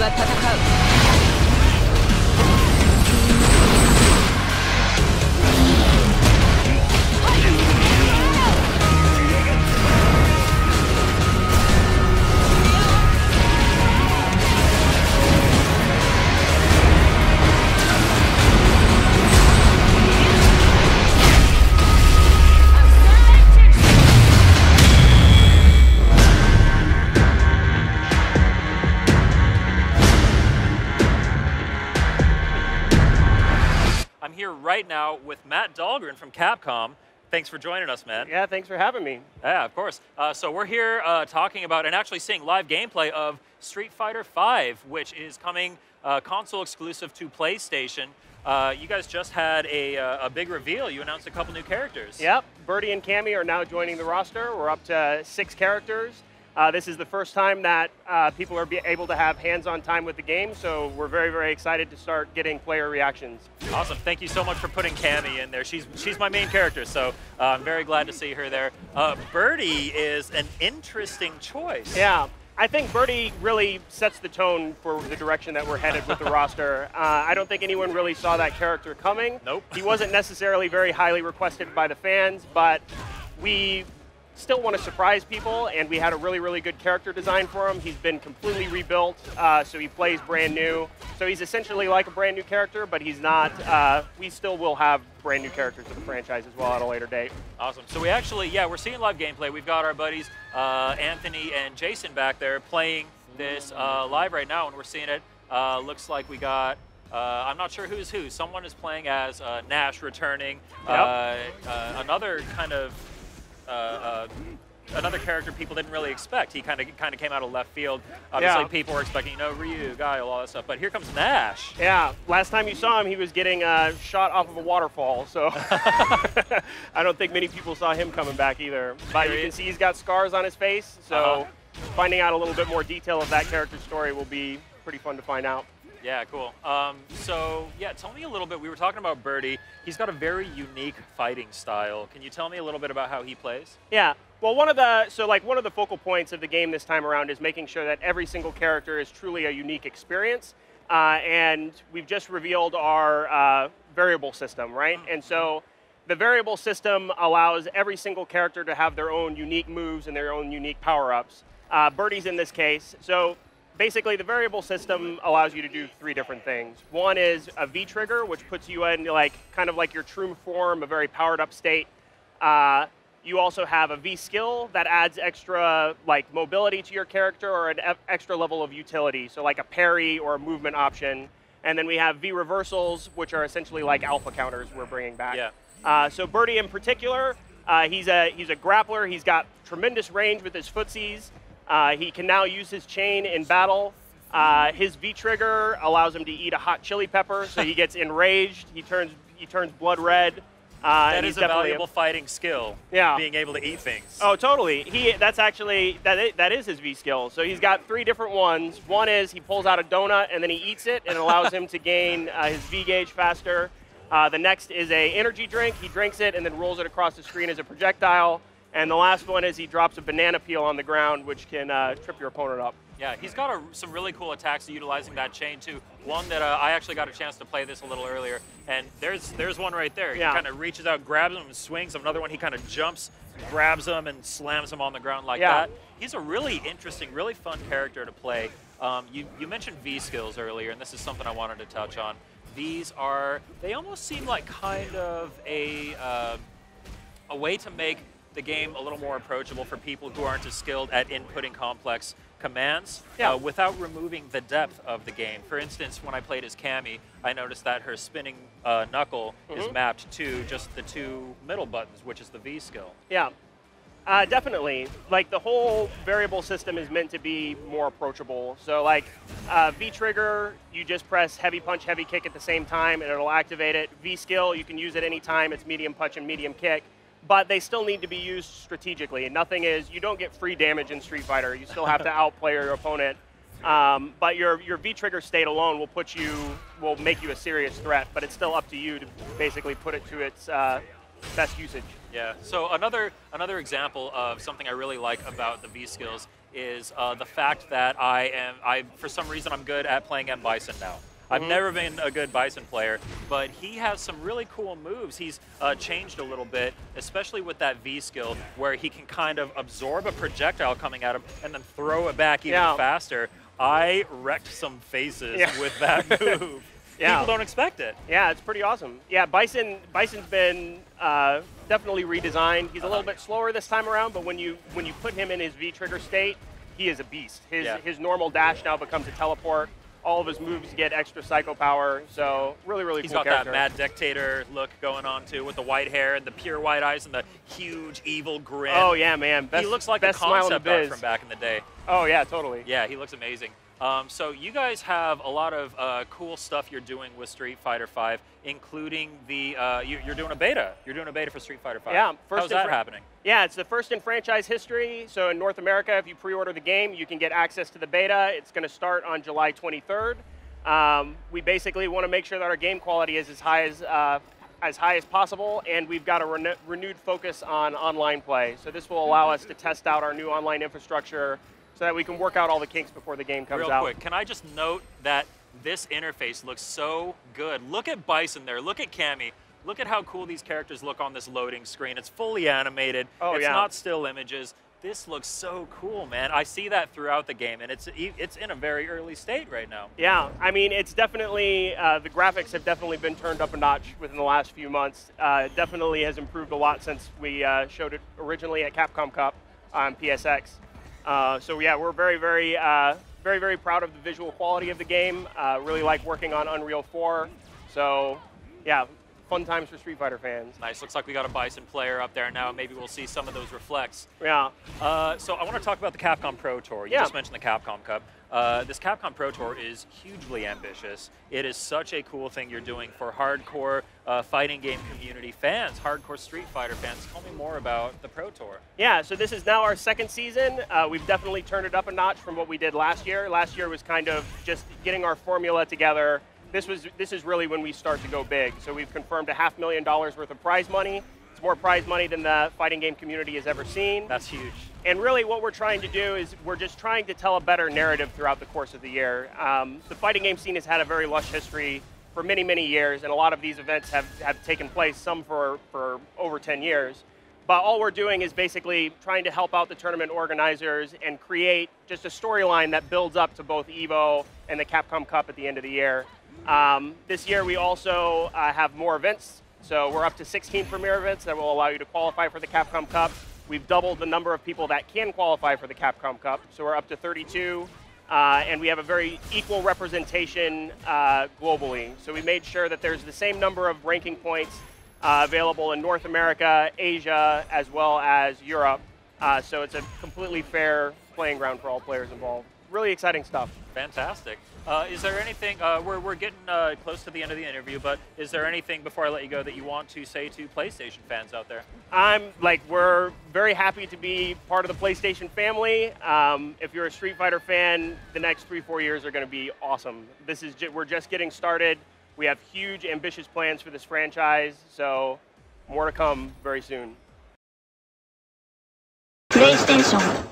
は戦う。I'm here right now with Matt Dahlgren from Capcom. Thanks for joining us, Matt. Yeah, thanks for having me. Yeah, of course. So we're here talking about and actually seeing live gameplay of Street Fighter V, which is coming console exclusive to PlayStation. You guys just had a big reveal. You announced a couple new characters. Yep, Birdie and Cammy are now joining the roster. We're up to 6 characters. This is the first time that people are able to have hands-on time with the game, so we're very, very excited to start getting player reactions. Awesome. Thank you so much for putting Cammy in there. She's my main character, so I'm very glad to see her there. Birdie is an interesting choice. Yeah, I think Birdie really sets the tone for the direction that we're headed with the roster. I don't think anyone really saw that character coming. Nope. He wasn't necessarily very highly requested by the fans, but we still want to surprise people, and we had a really, really good character design for him. He's been completely rebuilt, so he plays brand new. So he's essentially like a brand new character, but he's not. We still will have brand new characters to the franchise as well at a later date. Awesome. So we actually, yeah, we're seeing live gameplay. We've got our buddies Anthony and Jason back there playing this live right now, and we're seeing it. Looks like we got, I'm not sure who's who. Someone is playing as Nash returning. Yep. Another kind of another character people didn't really expect. He kind of came out of left field. Obviously, Yeah. people were expecting, you know, Ryu, Guile, all that stuff. But here comes Nash. Yeah, last time you saw him, he was getting shot off of a waterfall, so I don't think many people saw him coming back either. But you can see he's got scars on his face, so finding out a little bit more detail of that character's story will be pretty fun to find out. Yeah, cool. So, yeah, tell me a little bit. We were talking about Birdie. He's got a very unique fighting style. Can you tell me a little bit about how he plays? Yeah. Well, one of the focal points of the game this time around is making sure that every single character is truly a unique experience. And we've just revealed our variable system, right? And so the variable system allows every single character to have their own unique moves and their own unique power-ups. Birdie's in this case. So basically, the variable system allows you to do 3 different things. One is a V trigger, which puts you in kind of like your true form, a very powered up state. You also have a V skill that adds extra mobility to your character or an extra level of utility, so like a parry or a movement option. And then we have V reversals, which are essentially like alpha counters we're bringing back. Yeah. So Birdie in particular, he's a grappler. He's got tremendous range with his footsies. He can now use his chain in battle. His V trigger allows him to eat a hot chili pepper, so he gets enraged. He turns blood red. That is a valuable fighting skill. Yeah. Being able to eat things. Oh, totally. That is his V skill. So he's got 3 different ones. One is he pulls out a donut and then he eats it, and it allows him to gain his V gauge faster. The next is a energy drink. He drinks it and then rolls it across the screen as a projectile. And the last one is he drops a banana peel on the ground, which can trip your opponent up. Yeah, he's got some really cool attacks utilizing that chain too. One that I actually got a chance to play this a little earlier, and there's one right there. Yeah. He kind of reaches out, grabs him, and swings. Another one, he kind of jumps, grabs him, and slams him on the ground like that. He's a really interesting, really fun character to play. You mentioned V skills earlier, and this is something I wanted to touch on. They almost seem like kind of a way to make the game a little more approachable for people who aren't as skilled at inputting complex commands without removing the depth of the game. For instance, when I played as Cammy, I noticed that her spinning knuckle is mapped to just the 2 middle buttons, which is the V skill. Yeah, definitely. Like, the whole variable system is meant to be more approachable. So V trigger, you just press heavy punch, heavy kick at the same time, and it'll activate it. V skill, you can use it anytime. It's medium punch and medium kick. But they still need to be used strategically. And you don't get free damage in Street Fighter. You still have to outplay your opponent. But your V trigger state alone will make you a serious threat. But it's still up to you to basically put it to its best usage. Yeah. So another example of something I really like about the V skills is the fact that for some reason, I'm good at playing M. Bison now. I've never been a good Bison player, but he has some really cool moves. He's changed a little bit, especially with that V skill, where he can kind of absorb a projectile coming at him and then throw it back even faster. I wrecked some faces with that move. People don't expect it. Yeah, it's pretty awesome. Yeah, Bison's been definitely redesigned. He's a little bit slower this time around, but when you put him in his V trigger state, he is a beast. His normal dash now becomes a teleport. All of his moves get extra psycho power, so really, really cool character. He's got that mad dictator look going on too, with the white hair and the pure white eyes and the huge evil grin. Oh yeah, man. He looks like a concept art from back in the day. Oh yeah, totally. Yeah, he looks amazing. So you guys have a lot of cool stuff you're doing with Street Fighter V, including the you're doing a beta. You're doing a beta for Street Fighter V. Yeah, how's that happening? Yeah, it's the first in franchise history. So in North America, if you pre-order the game, you can get access to the beta. It's going to start on July 23rd. We basically want to make sure that our game quality is as high as possible, and we've got a renewed focus on online play. So this will allow us to test out our new online infrastructure, so that we can work out all the kinks before the game comes out. Real quick, can I just note that this interface looks so good. Look at Bison there, look at Cammy. Look at how cool these characters look on this loading screen. It's fully animated, it's not still images. This looks so cool, man. I see that throughout the game, and it's in a very early state right now. Yeah, I mean, it's definitely, the graphics have definitely been turned up a notch within the last few months. It definitely has improved a lot since we showed it originally at Capcom Cup on PSX. So yeah, we're very, very proud of the visual quality of the game. Really like working on Unreal 4. So yeah, fun times for Street Fighter fans. Nice. Looks like we got a Bison player up there now. Maybe we'll see some of those reflects. Yeah. So I want to talk about the Capcom Pro Tour. You just mentioned the Capcom Cup. This Capcom Pro Tour is hugely ambitious. It is such a cool thing you're doing for hardcore fighting game community fans, hardcore Street Fighter fans. Tell me more about the Pro Tour. Yeah, so this is now our second season. We've definitely turned it up a notch from what we did last year. Last year was kind of just getting our formula together. This is really when we start to go big. So we've confirmed $500,000 worth of prize money. It's more prize money than the fighting game community has ever seen. That's huge. And really what we're trying to do is we're just trying to tell a better narrative throughout the course of the year. The fighting game scene has had a very lush history for many, many years, and a lot of these events have taken place, some for over 10 years. But all we're doing is basically trying to help out the tournament organizers and create just a storyline that builds up to both EVO and the Capcom Cup at the end of the year. This year we also have more events, so we're up to 16 premier events that will allow you to qualify for the Capcom Cup. We've doubled the number of people that can qualify for the Capcom Cup, so we're up to 32, and we have a very equal representation globally. So we made sure that there's the same number of ranking points available in North America, Asia, as well as Europe, so it's a completely fair playing ground for all players involved. Really exciting stuff. Fantastic. Is there anything, we're getting close to the end of the interview, but is there anything before I let you go that you want to say to PlayStation fans out there? We're very happy to be part of the PlayStation family. If you're a Street Fighter fan, the next 3-4 years are going to be awesome. We're just getting started. We have huge, ambitious plans for this franchise, so more to come very soon. PlayStation